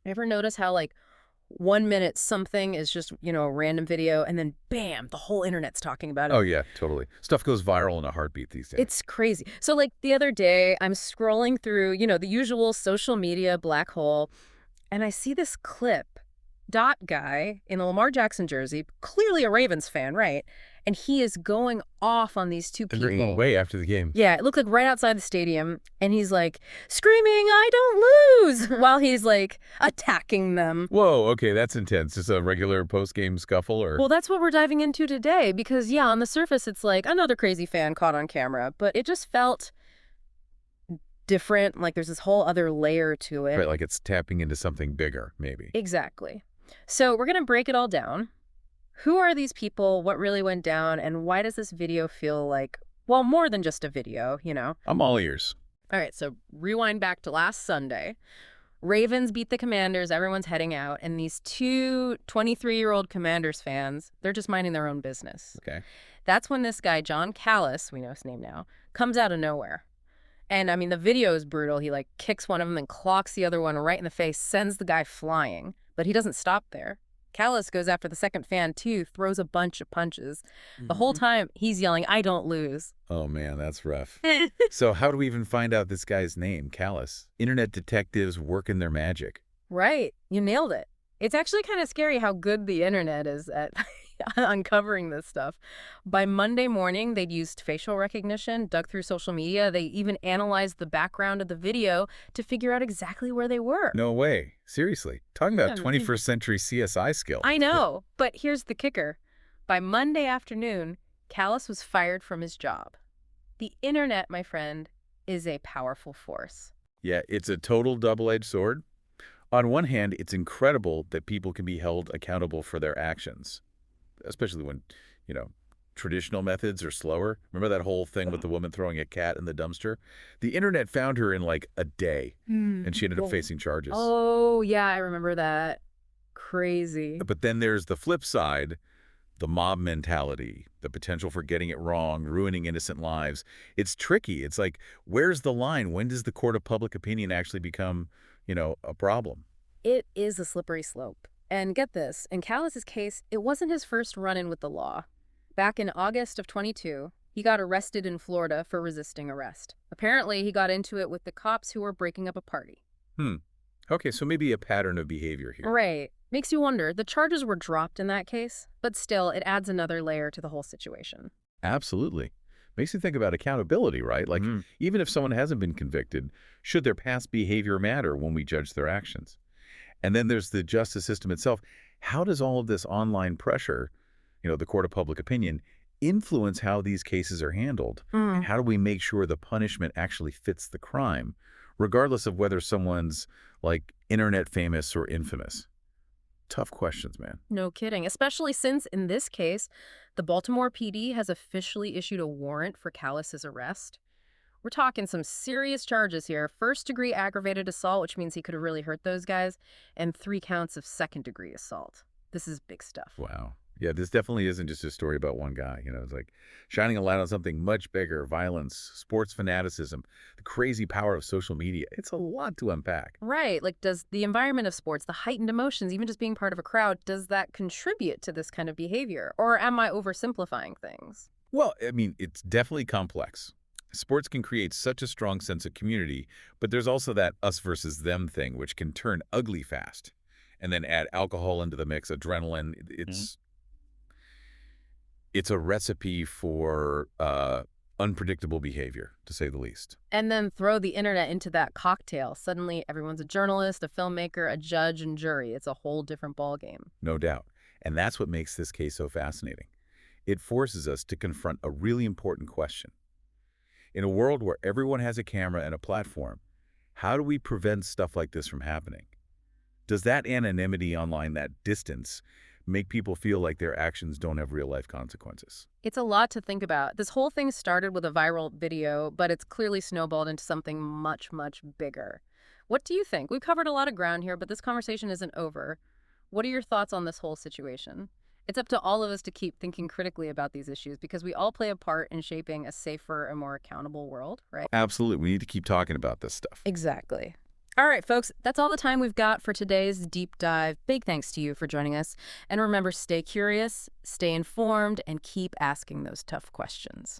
Ever notice how, like, 1 minute something is just, a random video, and then bam, the whole internet's talking about it? Oh, yeah, totally. Stuff goes viral in a heartbeat these days. It's crazy. So, like, the other day, I'm scrolling through, the usual social media black hole, and I see this clip. Dot guy in a Lamar Jackson jersey, clearly a Ravens fan, right? And he is going off on these two Agreed. people. Way after the game. Yeah, it looked like right outside the stadium, and he's like screaming, "I don't lose," while he's like attacking them. Whoa, okay, that's intense. Just a regular post-game scuffle or... Well, that's what we're diving into today because, yeah, on the surface, it's like another crazy fan caught on camera, but it just felt different. Like there's this whole other layer to it. Right, like it's tapping into something bigger, maybe. Exactly. So we're going to break it all down. Who are these people? What really went down? And why does this video feel like, well, more than just a video? I'm all ears. All right, so rewind back to last Sunday. Ravens beat the Commanders. Everyone's heading out. And these two 23-year-old Commanders fans, they're just minding their own business. Okay. That's when this guy, John Callis, we know his name now, comes out of nowhere. And, I mean, the video is brutal. He, like, kicks one of them and clocks the other one right in the face, sends the guy flying. But he doesn't stop there. Callis goes after the second fan, too, throws a bunch of punches. The whole time, he's yelling, "I don't lose." Oh, man, that's rough. So how do we even find out this guy's name, Callis? Internet detectives working their magic. Right. You nailed it. It's actually kind of scary how good the internet is at uncovering this stuff. By Monday morning, they'd used facial recognition, dug through social media. They even analyzed the background of the video to figure out exactly where they were. No way. Seriously. Talking about Yeah, 21st century CSI skill. I know, but here's the kicker. By Monday afternoon, Callis was fired from his job. The internet, my friend, is a powerful force. Yeah, it's a total double-edged sword. On one hand, it's incredible that people can be held accountable for their actions, especially when, traditional methods are slower. Remember that whole thing with the woman throwing a cat in the dumpster? The internet found her in like a day, and she ended up facing charges. Oh, yeah, I remember that. Crazy. But then there's the flip side, the mob mentality, the potential for getting it wrong, ruining innocent lives. It's tricky. It's like, where's the line? When does the court of public opinion actually become, a problem? It is a slippery slope. And get this, in Callis's case, it wasn't his first run-in with the law. Back in August of 22, he got arrested in Florida for resisting arrest. Apparently, he got into it with the cops who were breaking up a party. Okay, so maybe a pattern of behavior here. Right. Makes you wonder. The charges were dropped in that case, but still, it adds another layer to the whole situation. Absolutely. Makes you think about accountability, right? Like, even if someone hasn't been convicted, should their past behavior matter when we judge their actions? And then there's the justice system itself. How does all of this online pressure, the court of public opinion, influence how these cases are handled? And how do we make sure the punishment actually fits the crime, regardless of whether someone's, like, internet famous or infamous? Tough questions, man. No kidding, especially since, in this case, the Baltimore PD has officially issued a warrant for Callis's arrest. We're talking some serious charges here. First-degree aggravated assault, which means he could have really hurt those guys, and 3 counts of second-degree assault. This is big stuff. Wow. Yeah, this definitely isn't just a story about one guy. It's like shining a light on something much bigger: violence, sports fanaticism, the crazy power of social media. It's a lot to unpack. Right. Like, does the environment of sports, the heightened emotions, even just being part of a crowd, does that contribute to this kind of behavior? Or am I oversimplifying things? Well, I mean, it's definitely complex. Sports can create such a strong sense of community, but there's also that us versus them thing, which can turn ugly fast. And then add alcohol into the mix, adrenaline. It's a recipe for unpredictable behavior, to say the least. And then throw the internet into that cocktail. Suddenly, everyone's a journalist, a filmmaker, a judge, and jury. It's a whole different ballgame. No doubt. And that's what makes this case so fascinating. It forces us to confront a really important question. In a world where everyone has a camera and a platform, how do we prevent stuff like this from happening? Does that anonymity online, that distance, make people feel like their actions don't have real-life consequences? It's a lot to think about. This whole thing started with a viral video, but it's clearly snowballed into something much, much bigger. What do you think? We've covered a lot of ground here, but this conversation isn't over. What are your thoughts on this whole situation? It's up to all of us to keep thinking critically about these issues because we all play a part in shaping a safer and more accountable world, right? Absolutely. We need to keep talking about this stuff. Exactly. All right, folks, that's all the time we've got for today's deep dive. Big thanks to you for joining us. And remember, stay curious, stay informed, and keep asking those tough questions.